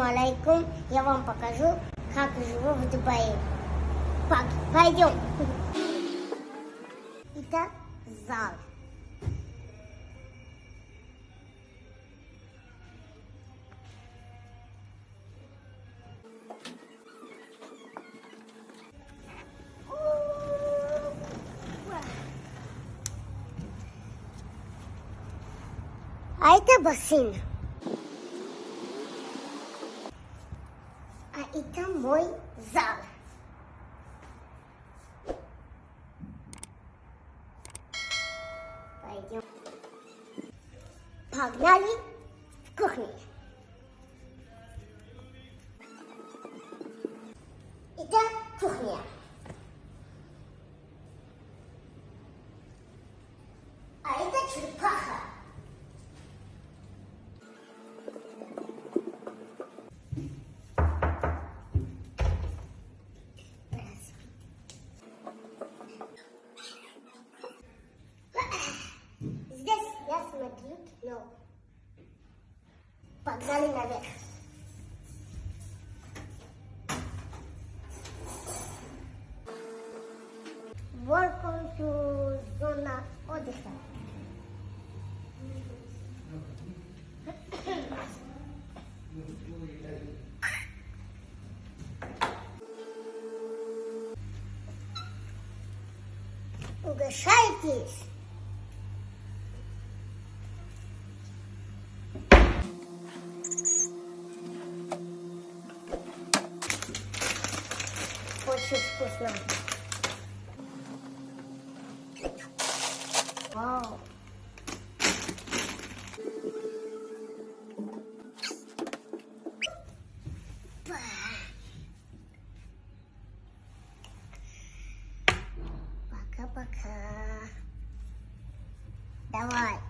Алейкум, я вам покажу, как живу в Дубае. Пойдем. Это зал. А это бассейн. А это мой зал. Пойдем. Погнали в кухню. Это кухня. А это черепаха. Здесь я смотрю кино. Погнали наверх. Welcome to зона отдыха. Угощайтесь. Очень вкусно. Вау. Пока-пока. Давай.